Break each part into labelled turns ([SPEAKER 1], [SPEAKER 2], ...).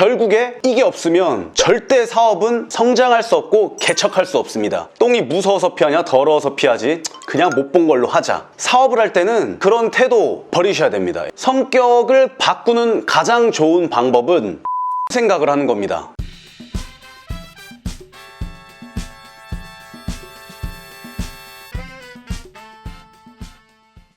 [SPEAKER 1] 결국에 이게 없으면 절대 사업은 성장할 수 없고 개척할 수 없습니다. 똥이 무서워서 피하냐 더러워서 피하지 그냥 못 본 걸로 하자. 사업을 할 때는 그런 태도 버리셔야 됩니다. 성격을 바꾸는 가장 좋은 방법은 생각을 하는 겁니다.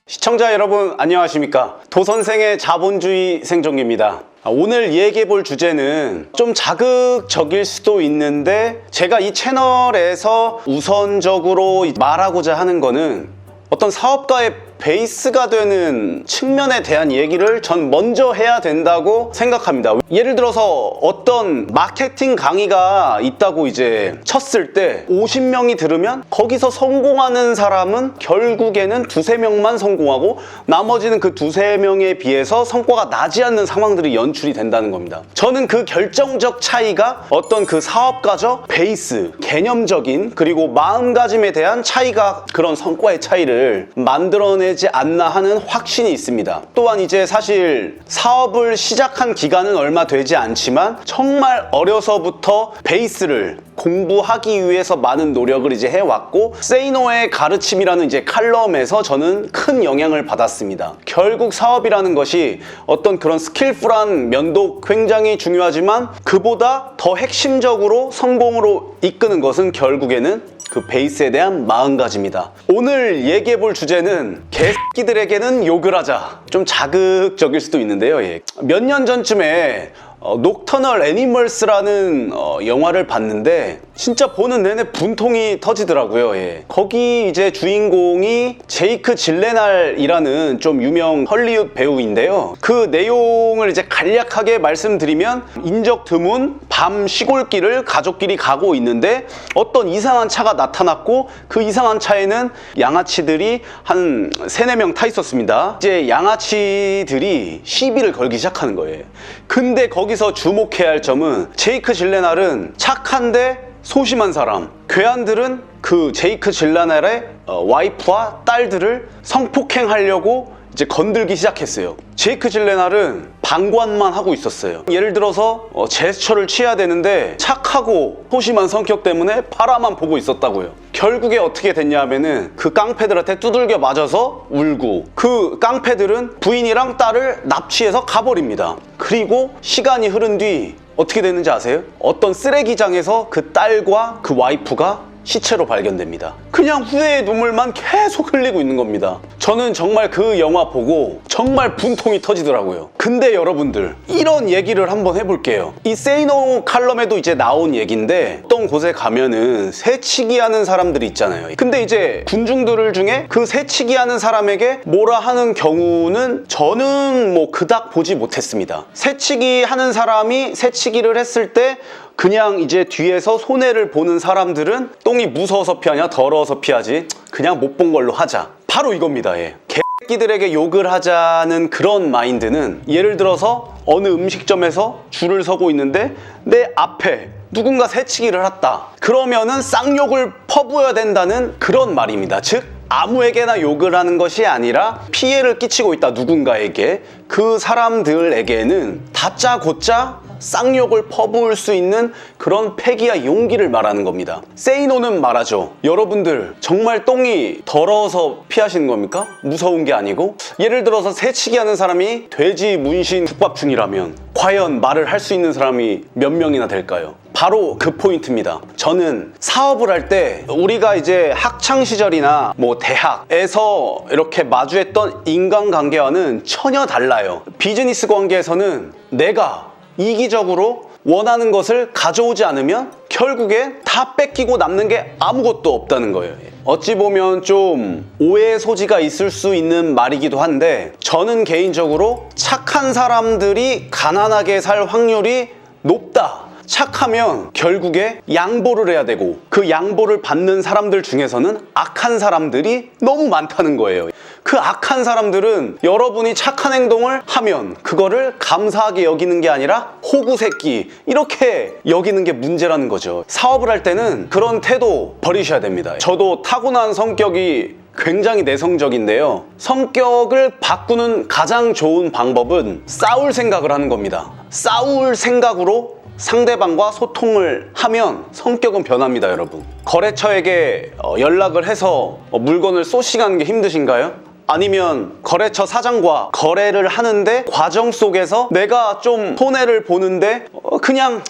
[SPEAKER 1] 시청자 여러분 안녕하십니까? 도선생의 자본주의 생존기입니다. 오늘 얘기해 볼 주제는 좀 자극적일 수도 있는데 제가 이 채널에서 우선적으로 말하고자 하는 거는 어떤 사업가의 베이스가 되는 측면에 대한 얘기를 전 먼저 해야 된다고 생각합니다. 예를 들어서 어떤 마케팅 강의가 있다고 이제 쳤을 때 50명이 들으면 거기서 성공하는 사람은 결국에는 두세 명만 성공하고 나머지는 그 두세 명에 비해서 성과가 나지 않는 상황들이 연출이 된다는 겁니다. 저는 그 결정적 차이가 어떤 그 사업가적 베이스, 개념적인 그리고 마음가짐에 대한 차이가 그런 성과의 차이를 만들어내 지 않나 하는 확신이 있습니다. 또한 이제 사실 사업을 시작한 기간은 얼마 되지 않지만 정말 어려서부터 베이스를 공부하기 위해서 많은 노력을 이제 해왔고 세이노의 가르침이라는 이제 칼럼에서 저는 큰 영향을 받았습니다. 결국 사업이라는 것이 어떤 그런 스킬풀한 면도 굉장히 중요하지만 그보다 더 핵심적으로 성공으로 이끄는 것은 결국에는 그 베이스에 대한 마음가짐이다. 오늘 얘기해 볼 주제는 개새끼들에게는 욕을 하자. 좀 자극적일 수도 있는데요. 몇 년 전쯤에 녹터널 애니멀스라는 영화를 봤는데 진짜 보는 내내 분통이 터지더라고요. 거기 이제 주인공이 제이크 질레날이라는 좀 유명 헐리우드 배우인데요. 그 내용을 이제 간략하게 말씀드리면 인적 드문 밤 시골길을 가족끼리 가고 있는데 어떤 이상한 차가 나타났고 그 이상한 차에는 양아치들이 한 3-4명 타 있었습니다. 이제 양아치들이 시비를 걸기 시작하는 거예요. 근데 거기서 주목해야 할 점은 제이크 질레날은 착한데 소심한 사람, 괴한들은 그 제이크 질레날의 와이프와 딸들을 성폭행하려고 이제 건들기 시작했어요. 제이크 질레날은 방관만 하고 있었어요. 예를 들어서 제스처를 취해야 되는데 착하고 소심한 성격 때문에 바라만 보고 있었다고요. 결국에 어떻게 됐냐 하면은 그 깡패들한테 두들겨 맞아서 울고 그 깡패들은 부인이랑 딸을 납치해서 가버립니다. 그리고 시간이 흐른 뒤 어떻게 됐는지 아세요? 어떤 쓰레기장에서 그 딸과 그 와이프가 시체로 발견됩니다. 그냥 후회의 눈물만 계속 흘리고 있는 겁니다. 저는 정말 그 영화 보고 정말 분통이 터지더라고요. 근데 여러분들 이런 얘기를 한번 해볼게요. 이 세이노 칼럼에도 이제 나온 얘기인데 어떤 곳에 가면은 새치기 하는 사람들이 있잖아요. 근데 이제 군중들 중에 그 새치기 하는 사람에게 뭐라 하는 경우는 저는 뭐 그닥 보지 못했습니다. 새치기 하는 사람이 새치기를 했을 때 그냥 이제 뒤에서 손해를 보는 사람들은 똥이 무서워서 피하냐 더러워서 피하지 그냥 못 본 걸로 하자. 바로 이겁니다. 개새끼들에게 욕을 하자는 그런 마인드는 예를 들어서 어느 음식점에서 줄을 서고 있는데 내 앞에 누군가 새치기를 했다. 그러면은 쌍욕을 퍼부어야 된다는 그런 말입니다. 즉 아무에게나 욕을 하는 것이 아니라 피해를 끼치고 있다 누군가에게 그 사람들에게는 다짜고짜 쌍욕을 퍼부을 수 있는 그런 패기와 용기를 말하는 겁니다. 세이노는 말하죠. 여러분들 정말 똥이 더러워서 피하시는 겁니까? 무서운 게 아니고 예를 들어서 새치기 하는 사람이 돼지 문신 국밥 중이라면 과연 말을 할 수 있는 사람이 몇 명이나 될까요? 바로 그 포인트입니다. 저는 사업을 할 때 우리가 이제 학창 시절이나 뭐 대학에서 이렇게 마주했던 인간관계와는 전혀 달라요. 비즈니스 관계에서는 내가 이기적으로 원하는 것을 가져오지 않으면 결국에 다 뺏기고 남는 게 아무것도 없다는 거예요. 어찌 보면 좀 오해의 소지가 있을 수 있는 말이기도 한데 저는 개인적으로 착한 사람들이 가난하게 살 확률이 높다. 착하면 결국에 양보를 해야 되고 그 양보를 받는 사람들 중에서는 악한 사람들이 너무 많다는 거예요. 그 악한 사람들은 여러분이 착한 행동을 하면 그거를 감사하게 여기는 게 아니라 호구새끼 이렇게 여기는 게 문제라는 거죠. 사업을 할 때는 그런 태도 버리셔야 됩니다. 저도 타고난 성격이 굉장히 내성적인데요. 성격을 바꾸는 가장 좋은 방법은 싸울 생각을 하는 겁니다. 싸울 생각으로 상대방과 소통을 하면 성격은 변합니다, 여러분. 거래처에게 연락을 해서 물건을 소싱하는 게 힘드신가요? 아니면 거래처 사장과 거래를 하는데 과정 속에서 내가 좀 손해를 보는데 그냥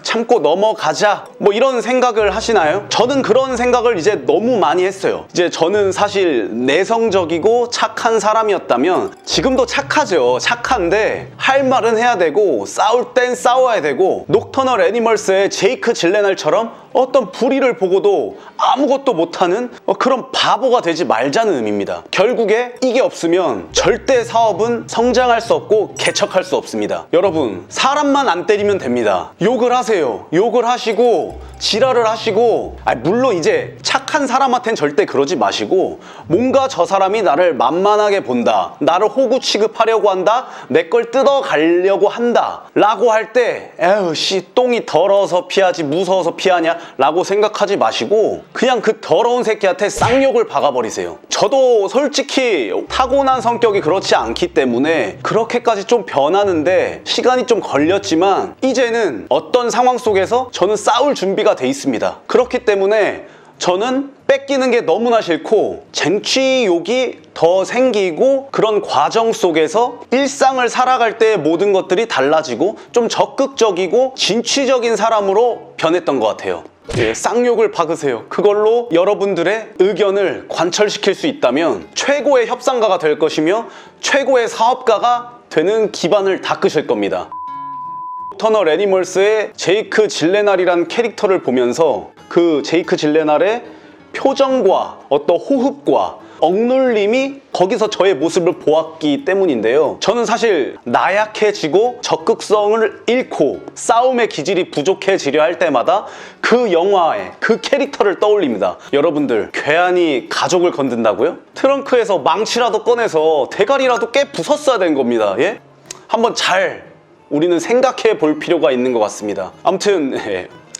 [SPEAKER 1] 참고 넘어가자 뭐 이런 생각을 하시나요? 저는 그런 생각을 이제 너무 많이 했어요. 이제 저는 사실 내성적이고 착한 사람이었다면, 지금도 착하죠. 착한데 할 말은 해야 되고 싸울 땐 싸워야 되고, 녹터널 애니멀스의 제이크 질레날처럼 어떤 불의를 보고도 아무것도 못하는 그런 바보가 되지 말자는 의미입니다. 결국에 이게 없으면 절대 사업은 성장할 수 없고 개척할 수 없습니다. 여러분, 사람만 안 때리면 됩니다. 욕을 하세요. 욕을 하시고 지랄을 하시고, 물론 이제 착한 사람한테는 절대 그러지 마시고, 뭔가 저 사람이 나를 만만하게 본다, 나를 호구 취급하려고 한다, 내 걸 뜯어가려고 한다 라고 할 때 에휴 씨 똥이 더러워서 피하지 무서워서 피하냐 라고 생각하지 마시고 그냥 그 더러운 새끼한테 쌍욕을 박아버리세요. 저도 솔직히 타고난 성격이 그렇지 않기 때문에 그렇게까지 좀 변하는데 시간이 좀 걸렸지만, 이제는 어떤 상황 속에서 저는 싸울 준비가 돼 있습니다. 그렇기 때문에 저는 뺏기는 게 너무나 싫고 쟁취욕이 더 생기고, 그런 과정 속에서 일상을 살아갈 때 모든 것들이 달라지고 좀 적극적이고 진취적인 사람으로 변했던 것 같아요. 쌍욕을 박으세요. 그걸로 여러분들의 의견을 관철시킬 수 있다면 최고의 협상가가 될 것이며 최고의 사업가가 되는 기반을 닦으실 겁니다. 터널 애니멀스의 제이크 질레날이라는 캐릭터를 보면서 그 제이크 질레날의 표정과 어떤 호흡과 억눌림이 거기서 저의 모습을 보았기 때문인데요. 저는 사실 나약해지고 적극성을 잃고 싸움의 기질이 부족해지려 할 때마다 그 영화의 그 캐릭터를 떠올립니다. 여러분들, 괴한이 가족을 건든다고요? 트렁크에서 망치라도 꺼내서 대가리라도 깨 부쉈어야 된 겁니다. 예? 한번 잘 우리는 생각해 볼 필요가 있는 것 같습니다. 아무튼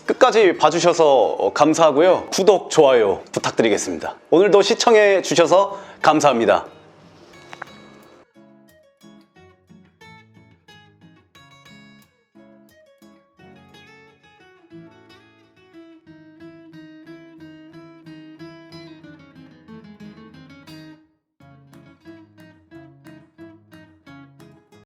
[SPEAKER 1] 끝까지 봐주셔서 감사하고요. 구독, 좋아요 부탁드리겠습니다. 오늘도 시청해 주셔서 감사합니다.